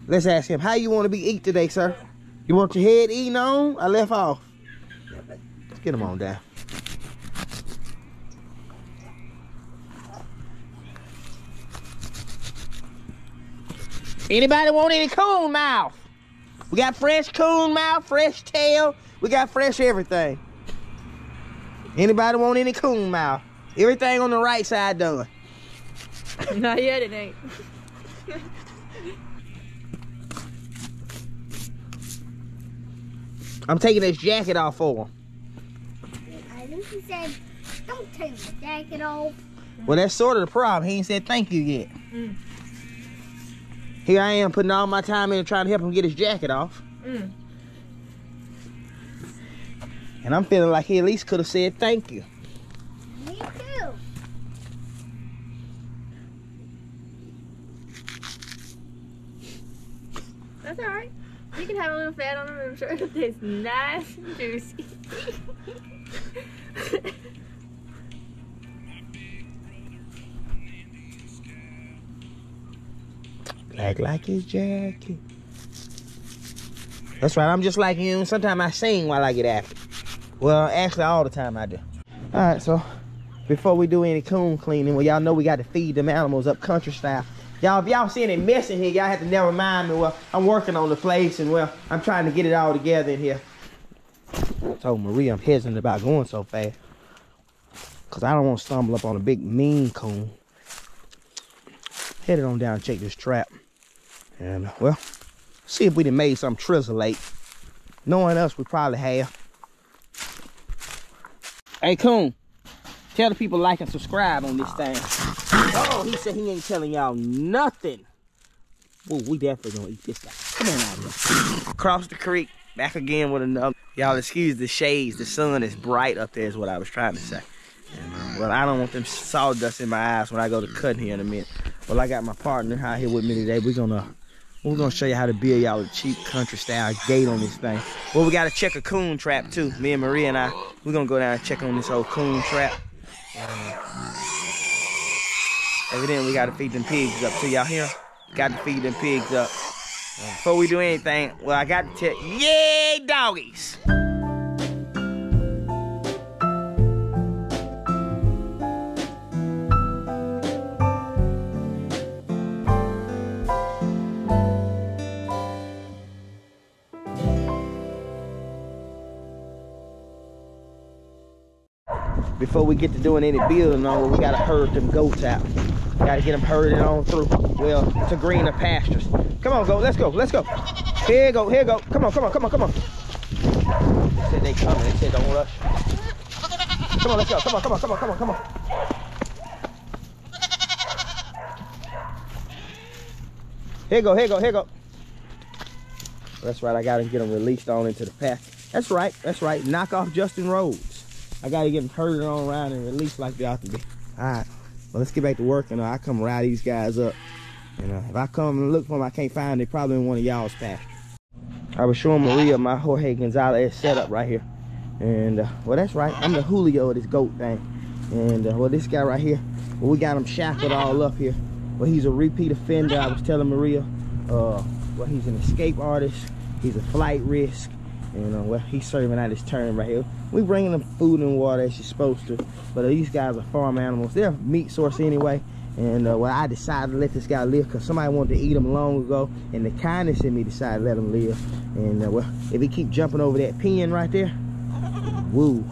Let's ask him, how you want to be eat today, sir? You want your head eaten on? I left off. Let's get him on down. Anybody want any coon mouth? We got fresh coon mouth, fresh tail. We got fresh everything. Anybody want any coon mouth? Everything on the right side done. Not yet, it ain't. I'm taking this jacket off for him. I think he said, don't take the jacket off. Well, that's sort of the problem. He ain't said thank you yet. Here I am putting all my time in trying to help him get his jacket off. And I'm feeling like he at least could have said thank you. Me too. That's alright. You can have a little fat on them. I'm sure it'll taste nice and juicy. Black like his jacket. That's right, I'm just like him. Sometimes I sing while I get after. Well, actually all the time I do. All right, so before we do any coon cleaning, well, y'all know we got to feed them animals up country style. Y'all, if y'all see any mess in here, y'all have to never mind me. Well, I'm working on the place and, well, I'm trying to get it all together in here. I told Maria I'm hesitant about going so fast because I don't want to stumble up on a big mean coon. Headed on down and check this trap. And, well, see if we done made some trizzolate. Knowing us, we probably have. Hey, Coon, tell the people like and subscribe on this thing. Oh, he said he ain't telling y'all nothing. Whoa, we definitely gonna eat this guy. Come on out here. Across the creek, back again with another. Y'all excuse the shades. The sun is bright up there is what I was trying to say. And, well, I don't want them sawdust in my eyes when I go to cutting here in a minute. Well, I got my partner out here with me today. We're gonna show you how to build y'all a cheap country style gate on this thing. Well, we gotta check a coon trap too. Me and Maria and we're gonna go down and check on this old coon trap. Evidently we gotta feed them pigs up too. Y'all hear? Got to feed them pigs up. Before we do anything, well, I got to tell you, yay, doggies! Before we get to doing any building on, we gotta herd them goats out. Gotta get them herded on through, well, to greener pastures. Come on, goat, let's go, let's go. Here you go, here you go. Come on, come on, come on, come on. They said they coming, they said don't rush. Come on, let's go, come on, come on, come on, come on, come on. Here you go, here you go, here you go. That's right, I gotta get them released on into the pack. That's right, knock off Justin Rhodes. I gotta get them herded on around and released like they ought to be. All right, well, let's get back to work. And I come ride these guys up. And if I come and look for them, I can't find them. They probably in one of y'all's pastures. I was showing Maria my Jorge Gonzalez setup right here. And, well, that's right. I'm the Julio of this goat thing. And, well, this guy right here, well, we got him shackled all up here. Well, he's a repeat offender. I was telling Maria, well, he's an escape artist. He's a flight risk. And, well, he's serving out his term right here. We bringing them food and water as you're supposed to. But these guys are farm animals. They're a meat source anyway. And, well, I decided to let this guy live because somebody wanted to eat him long ago. And the kindness in me decided to let him live. And, well, if he keep jumping over that pen right there, woo.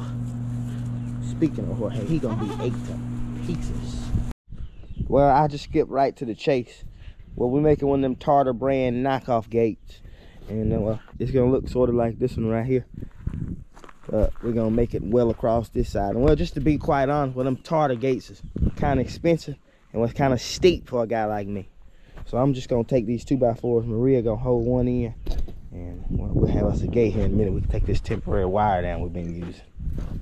Speaking of Jorge, he gonna be ate to pieces. Well, I just skipped right to the chase. Well, we're making one of them Tartar brand knockoff gates. And well, it's gonna look sort of like this one right here. We're gonna make it well across this side. And well, just to be quite honest, well, them Tartar gates is kind of expensive and was kind of steep for a guy like me. So I'm just gonna take these 2x4s. Maria gonna hold one in, and well, we'll have us a gate here in a minute. We can take this temporary wire down we've been using.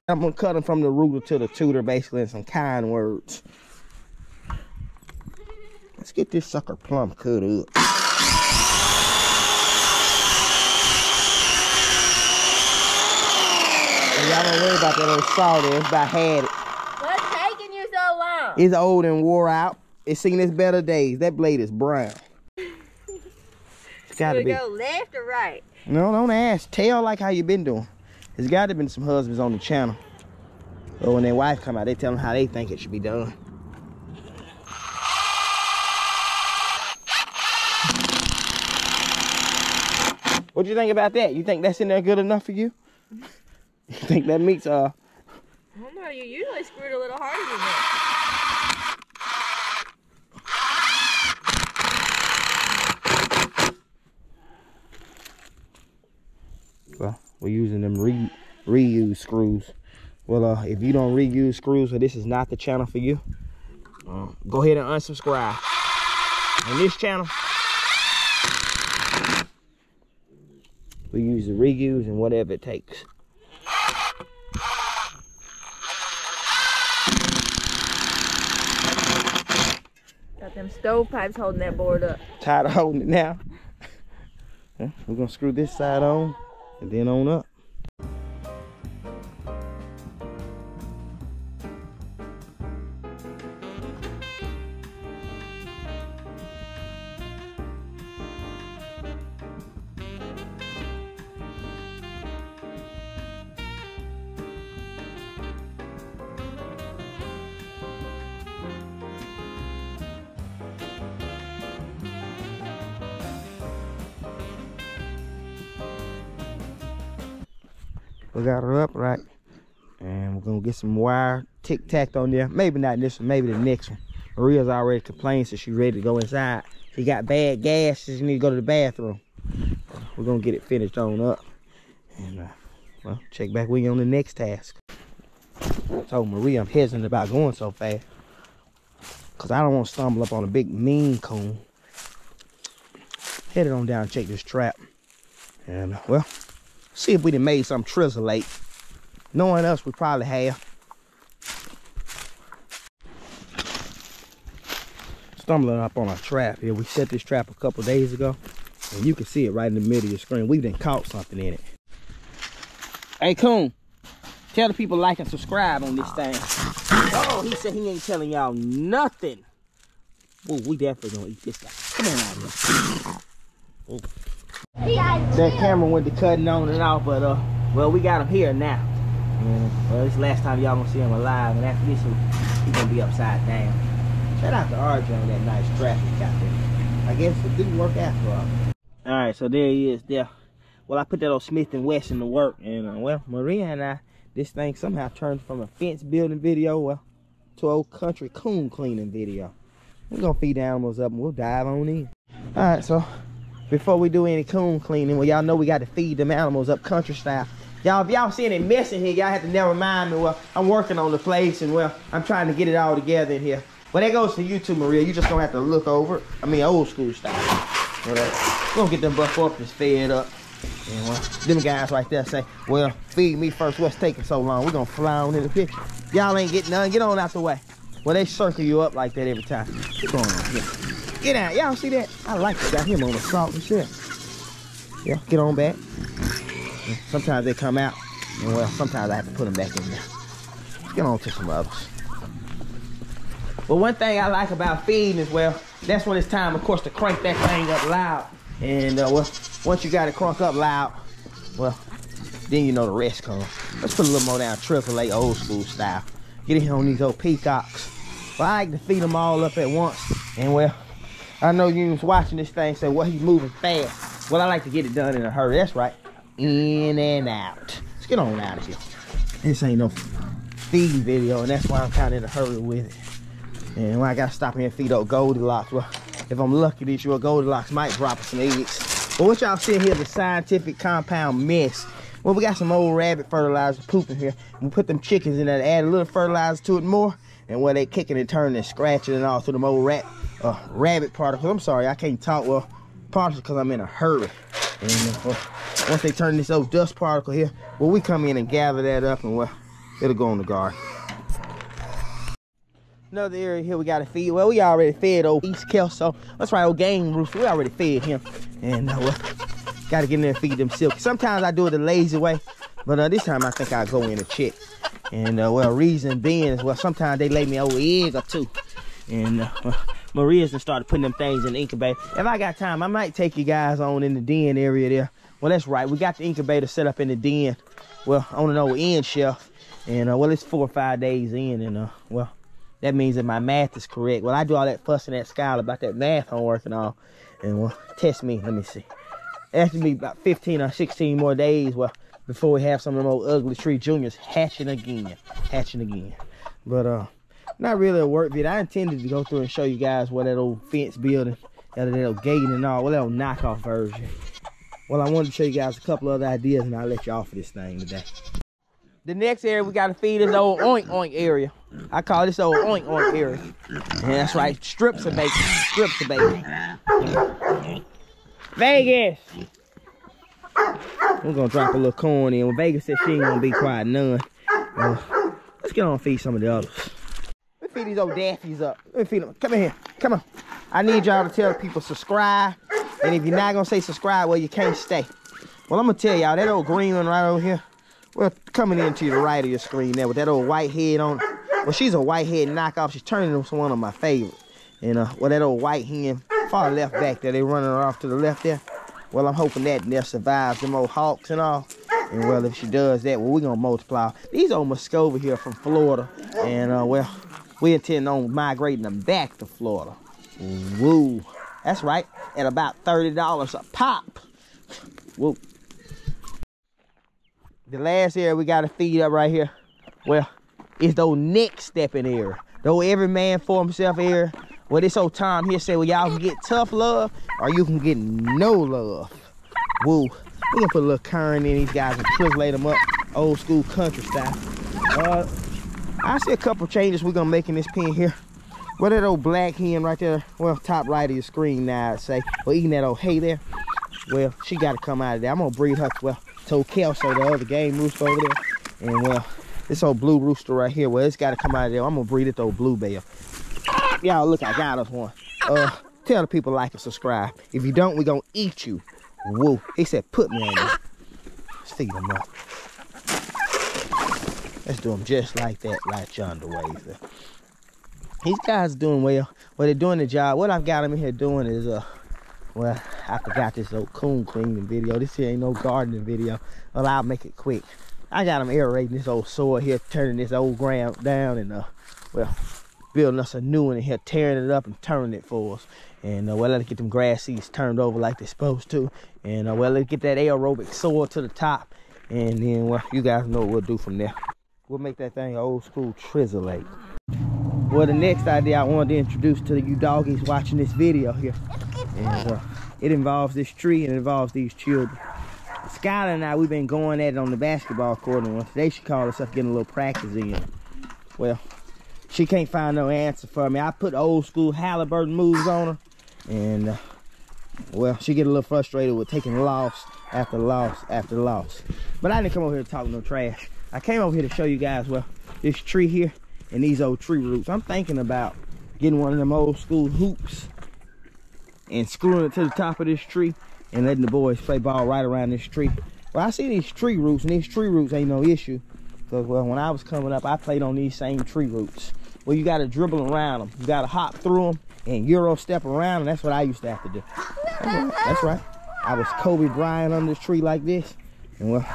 I'm gonna cut them from the rooter to the tutor, basically, in some kind words. Let's get this sucker plumb cut up. Y'all don't worry about that old saw there. It's about had it. What's taking you so long? It's old and wore out. It's seen its better days. That blade is brown. It's gotta be. Go left or right? No, don't ask. Tell like how you been doing. There's gotta been some husbands on the channel. Or when their wife come out, they tell them how they think it should be done. What you think about that? You think that's in there good enough for you? You think that meets I don't know, you usually screwed a little harder than that. Well, we're using them reuse screws. Well, if you don't reuse screws, or this is not the channel for you, go ahead and unsubscribe. On this channel, we use the reuse and whatever it takes. Got them stovepipes holding that board up. Tired of holding it now. We're gonna screw this side on and then on up. We got her up right, and we're gonna get some wire tic-tacked on there. Maybe not this one, maybe the next one. Maria's already complained, so she's ready to go inside. She got bad gas, so she need to go to the bathroom. We're gonna get it finished on up, and well, check back with you on the next task. I told Maria I'm hesitant about going so fast, cause I don't want to stumble up on a big mean coon. Headed on down and check this trap, and well, see if we done made some trizzolate. Knowing us, we probably have. Stumbling up on a trap here. We set this trap a couple days ago, and you can see it right in the middle of your screen. We done caught something in it. Hey, Coon, tell the people like and subscribe on this thing. Oh, he said he ain't telling y'all nothing. Oh, we definitely gonna eat this guy. Come on out here. Oh. That camera went to cutting on and off, but well, we got him here now. And well, this is the last time y'all gonna see him alive, and after this he's gonna be upside down. Shout out to RJ on that nice trap he got there. I guess it didn't work after all. Alright, so there he is there. Well, I put that old Smith & Wesson to work, and well, Maria and I, this thing somehow turned from a fence building video, well, to an old country coon cleaning video. We're gonna feed the animals up and we'll dive on in. Alright, so before we do any coon cleaning, well, y'all know we got to feed them animals up country style. Y'all, if y'all see any mess in here, y'all have to never mind me. Well, I'm working on the place, and well, I'm trying to get it all together in here. Well, that goes to you too, Maria. You just gonna have to look over it. I mean, old school style. We're gonna get them buck orphans fed up. And well, them guys right there say, well, feed me first. What's taking so long? We're gonna fly on in the picture. Y'all ain't getting none. Get on out the way. Well, they circle you up like that every time. What's going on here? Get out. Y'all see that? I like it. Got him on the salt and shit. Yeah, get on back. And sometimes they come out. And well, sometimes I have to put them back in there. Let's get on to some others. But one thing I like about feeding is, well, that's when it's time, of course, to crank that thing up loud. And well, once you got it crunk up loud, well, then you know the rest comes. Let's put a little more down, triple-A old school style. Get in here on these old peacocks. Well, I like to feed them all up at once. And well, I know you was watching this thing, say, well, he's moving fast. Well, I like to get it done in a hurry. That's right. In and out. Let's get on out of here. This ain't no feeding video, and that's why I'm kind of in a hurry with it. And when I gotta stop here and feed old Goldilocks, well, if I'm lucky this year, Goldilocks might drop some eggs. But what y'all see here is a scientific compound mess. Well, we got some old rabbit fertilizer pooping here. We put them chickens in there to add a little fertilizer to it more. And where they kicking and turning and scratching and all through them old rabbit particles. I'm sorry, I can't talk well, partially because I'm in a hurry. And once they turn this old dust particle here, well, we come in and gather that up, and well, it'll go in the garden. Another area here we gotta feed. Well, we already fed old East Kelso. That's right, old game rooster. We already fed him. And well, gotta get in there and feed them silky. Sometimes I do it the lazy way, but this time I think I'll go in and check. And well, reason being is, well, sometimes they lay me an old egg or two. And well, Maria's done started putting them things in the incubator. If I got time, I might take you guys on in the den area there. Well, that's right. We got the incubator set up in the den. Well, on an old end shelf. And, well, it's 4 or 5 days in. And, well, that means that my math is correct. Well, I do all that fussing at Skylar about that math homework and all. And, well, test me. Let me see. It has to be about 15 or 16 more days, well, before we have some of them old ugly tree juniors hatching again. But, not really a work video. I intended to go through and show you guys what that old fence building, that old gating and all, well, that old knockoff version. Well, I wanted to show you guys a couple other ideas, and I'll let you off of this thing today. The next area we got to feed is old oink oink area. I call this old oink oink area. And that's right, strips of bacon, strips of bacon. Vegas! We're going to drop a little corn in. When Vegas said she ain't going to be quiet none. Let's get on and feed some of the others. Let me feed these old daffies up. Let me feed them. Come in here. Come on. I need y'all to tell people subscribe. And if you're not going to say subscribe, well, you can't stay. Well, I'm going to tell y'all, that old green one right over here, well, coming in to the right of your screen there with that old white head on it. Well, she's a white head knockoff. She's turning into one of my favorites. And, well, that old white hen, far left back there, they running her off to the left there. Well, I'm hoping that there survives them old hawks and all. And, well, if she does that, well, we're going to multiply. These old Muscovy here from Florida. And, well, we intend on migrating them back to Florida. Woo. That's right. At about $30 a pop. Woo. The last area we got to feed up right here, well, is those next stepping area. Though every man for himself area. Well, this old Tom here said, well, y'all can get tough love or you can get no love. Woo. We're going to put a little current in these guys and translate them up old school country style. I see a couple changes we're going to make in this pen here. Well, that old black hen right there, well, top right of your screen now, I'd say. Well, eating that old hay there. Well, she got to come out of there. I'm going to breed her, well, to Kelso, the other game rooster over there. And, well, this old blue rooster right here, well, it's got to come out of there. I'm going to breed it to old bluebell. Y'all, look, I got us one. Tell the people like and subscribe. If you don't, we're going to eat you. Whoa. He said, put me on this. Let's feed them up. Let's do them just like that, like John DeWay's. These guys are doing well. Well, they're doing the job. What I've got them in here doing is, well, I forgot this old coon cleaning video. This here ain't no gardening video. Well, I'll make it quick. I got them aerating this old soil here, turning this old ground down and, well, building us a new one in here, tearing it up and turning it for us. And, well, let's get them grass seeds turned over like they're supposed to. And, well, let's get that aerobic soil to the top. And then, well, you guys know what we'll do from there. We'll make that thing old school trizzolate. Well, the next idea I wanted to introduce to you doggies watching this video here. And, it involves this tree and it involves these children. Skylar and I, we've been going at it on the basketball court, and today she called us up getting a little practice in. Well, she can't find no answer for me. I put old school Halliburton moves on her, and well, she get a little frustrated with taking loss after loss after loss. But I didn't come over here to talk no trash. I came over here to show you guys, well, this tree here and these old tree roots. I'm thinking about getting one of them old school hoops and screwing it to the top of this tree and letting the boys play ball right around this tree. Well, I see these tree roots, and these tree roots ain't no issue. Because, well, when I was coming up, I played on these same tree roots. Well, you got to dribble around them. You got to hop through them and Euro step around them. That's what I used to have to do. That's right. I was Kobe Bryant under this tree like this. And, well,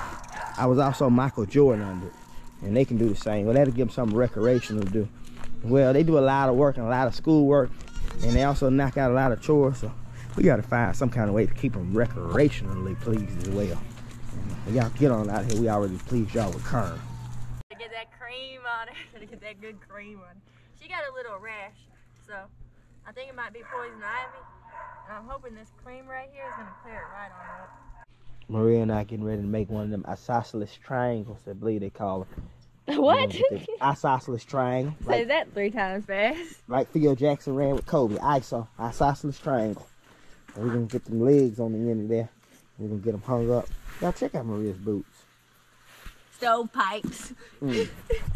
I was also Michael Jordan under it. And they can do the same. Well, that'll give them something recreational to do. Well, they do a lot of work and a lot of school work. And they also knock out a lot of chores. So we got to find some kind of way to keep them recreationally pleased as well. Y'all get on out here. We already pleased y'all with Kern. Get that cream on her. Gotta get that good cream on her. She got a little rash, so I think it might be poison ivy. And I'm hoping this cream right here is gonna clear it right on up. Maria and I getting ready to make one of them isosceles triangles, I believe they call them. What? Isosceles triangle. Say that 3 times fast. Like Phil Jackson ran with Kobe. Isosceles triangle. And we're gonna get them legs on the end of there. We're gonna get them hung up. Y'all check out Maria's boots. Stovepipes. We're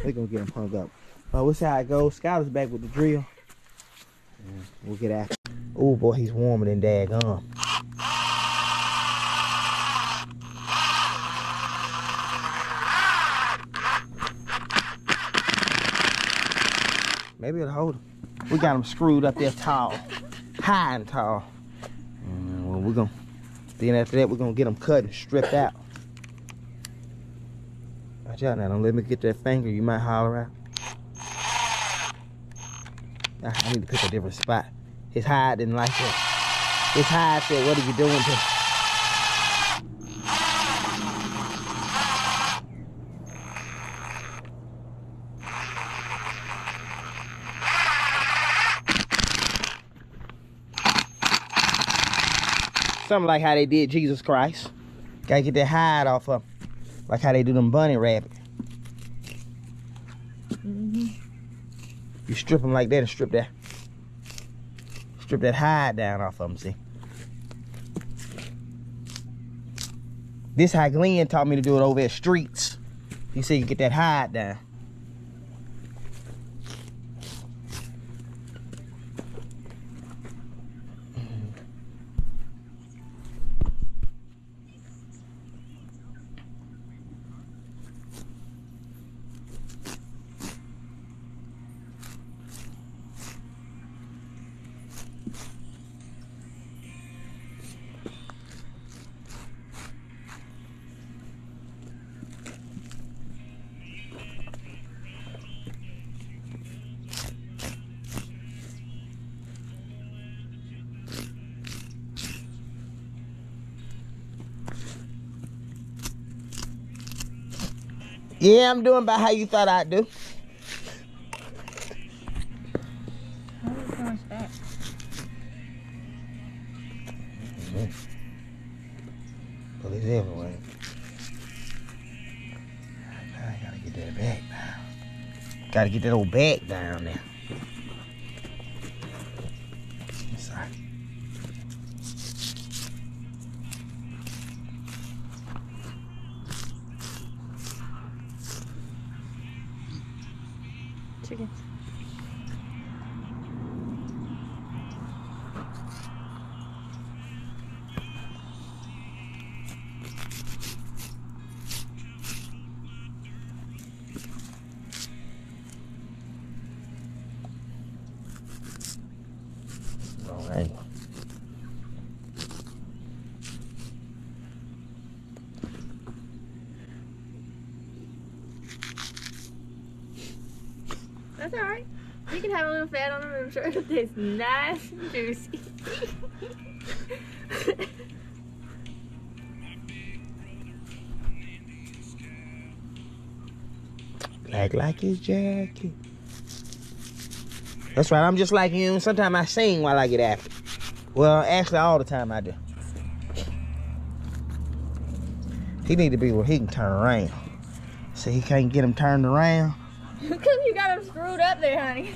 gonna get them hung up. We'll see how it goes. Skylar's back with the drill. And we'll get after it. Oh boy, he's warmer than daggum. Maybe it'll hold them. We got them screwed up there tall. High and tall. Well, we're gonna, then after that, we're gonna get them cut and stripped out. Watch out now, don't let me get that finger, you might holler out. I need to pick a different spot. His hide didn't like that. His hide said, what are you doing to? Something like how they did Jesus Christ. Gotta get that hide off of him. Like how they do them bunny rabbit. You strip them like that and strip that hide down off of them, see? This how Glenn taught me to do it over at Streets. He said you get that hide down. Yeah, I'm doing about how you thought I'd do. How are you going back? Well, it's everywhere. I gotta get that back down. Gotta get that old back down there. Sorry. Chickens. All right. That's alright. You can have a little fat on them and I'm sure it'll taste nice and juicy. Black like his jacket. That's right, I'm just like him. Sometimes I sing while I get after. Well, actually all the time I do. He need to be where he can turn around. See, he can't get him turned around. Because you got them screwed up there, honey.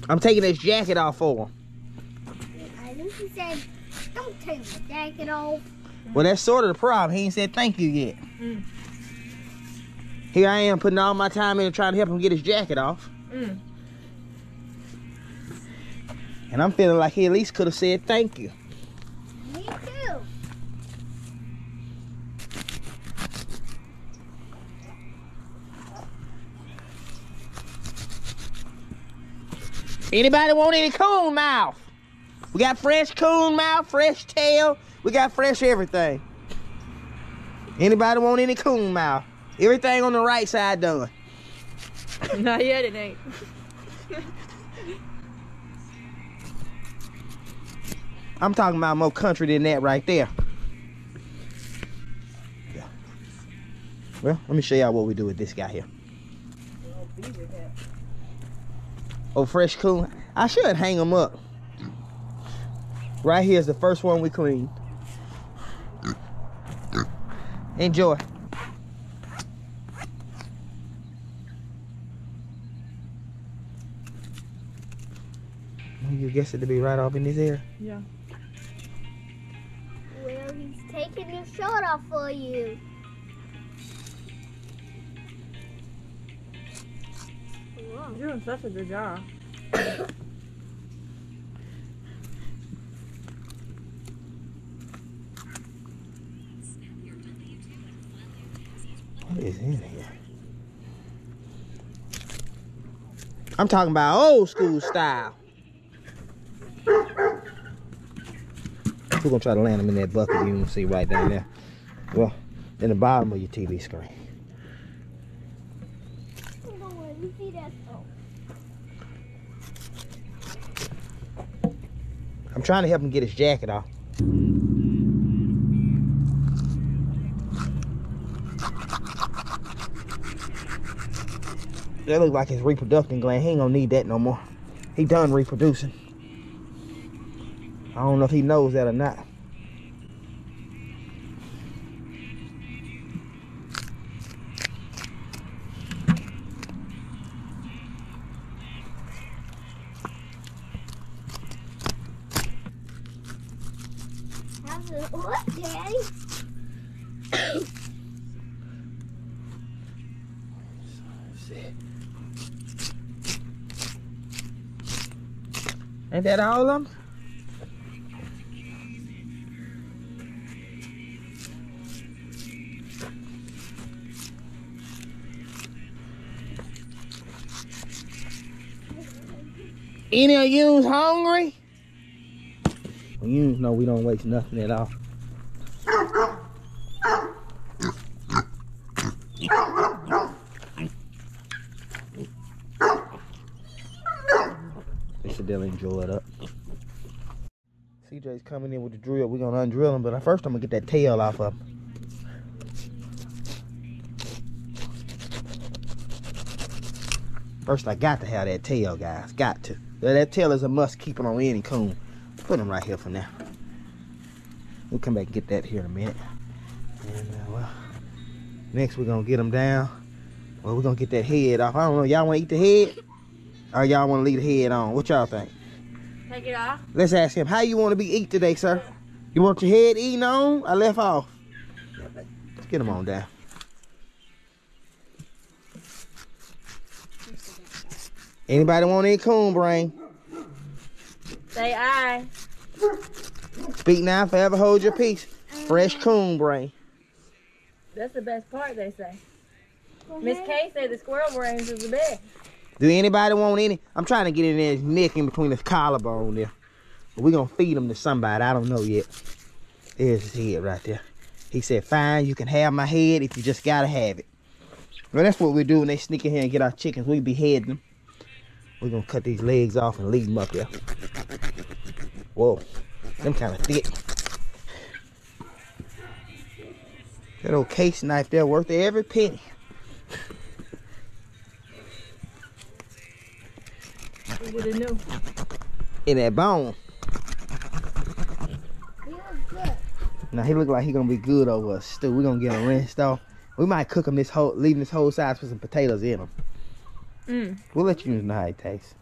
I'm taking his jacket off for him. I think he said, don't take the jacket off. Well, that's sort of the problem. He ain't said thank you yet. Here I am putting all my time in trying to help him get his jacket off. And I'm feeling like he at least could have said thank you. Me too. Anybody want any coon mouth? We got fresh coon mouth, fresh tail. We got fresh everything. Anybody want any coon mouth? Everything on the right side done. Not yet, it ain't. I'm talking about more country than that right there. Yeah. Well, let me show y'all what we do with this guy here. Oh, fresh coon. I should hang them up. Right here is the first one we cleaned. Enjoy. You guess it to be right off in this area? Yeah. Well, he's taking his shirt off for you. Wow, you're doing such a good job. What is in here? I'm talking about old school style. We're gonna try to land them in that bucket you can see right down there. Well, in the bottom of your TV screen. I'm trying to help him get his jacket off. That looks like his reproductive gland. He ain't gonna need that no more. He done reproducing. I don't know if he knows that or not. What, Daddy? Ain't that all of them? Any of you's hungry? Well, you know we don't waste nothing at all. They should really enjoy it up. CJ's coming in with the drill. We're gonna undrill him, but first I'm gonna get that tail off of him. First I got to have that tail, guys. Got to. That tail is a must keep it on any coon. Put him right here for now. We'll come back and get that here in a minute. And well, next we're gonna get him down. Well, we're gonna get that head off. I don't know, y'all wanna eat the head? Or y'all wanna leave the head on? What y'all think? Take it off. Let's ask him, how you wanna be eat today, sir? You want your head eaten on or left off? Let's get him on down. Anybody want any coon brain? Say aye. Speak now, forever hold your peace. Fresh coon brain. That's the best part, they say. Miss K said the squirrel brains is the best. Do anybody want any? I'm trying to get in his neck in between his collarbone there. But we're going to feed him to somebody. I don't know yet. There's his head right there. He said, fine, you can have my head if you just got to have it. Well, that's what we do when they sneak in here and get our chickens. We behead them. We're going to cut these legs off and leave them up there. Whoa, them kind of thick. That old case knife there worth every penny. Who would have knew? In that bone. He looks good. Now he look like he gonna be good over a stew. We're gonna get him rinsed off. We might cook him this whole, leave this whole size with some potatoes in him. We'll let you know how it tastes.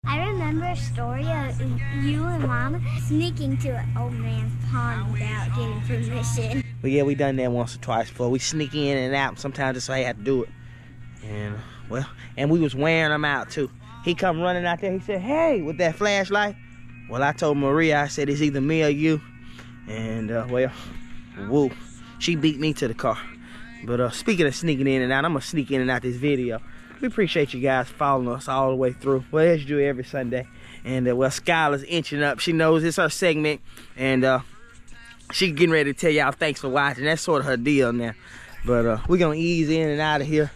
I remember a story of you and Mama sneaking to an old man's pond without getting permission. But yeah, we done that once or twice before. We sneak in and out. Sometimes that's how you have to do it. And well, and we was wearing them out too. He come running out there. He said, hey, with that flashlight. Well, I told Maria, I said, it's either me or you. And well, woo, she beat me to the car. But speaking of sneaking in and out, I'm gonna sneak in and out this video. We appreciate you guys following us all the way through. Well, as you do every Sunday. And well, Skylar's inching up. She knows it's her segment. And she getting ready to tell y'all thanks for watching. That's sort of her deal now. But we're going to ease in and out of here.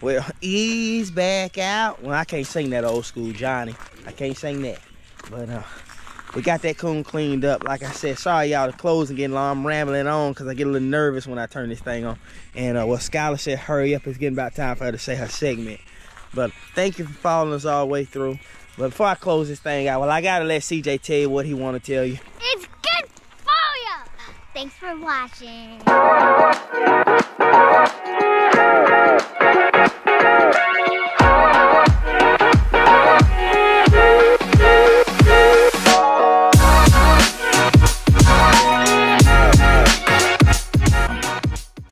Well, ease back out. Well, I can't sing that old school Johnny. I can't sing that. But we got that coon cleaned up. Like I said, sorry y'all, the clothes are getting long. I'm rambling on because I get a little nervous when I turn this thing on. And well, Skylar said hurry up. It's getting about time for her to say her segment. But thank you for following us all the way through. But before I close this thing out, well, I got to let CJ tell you what he want to tell you. It's good for you. Thanks for watching.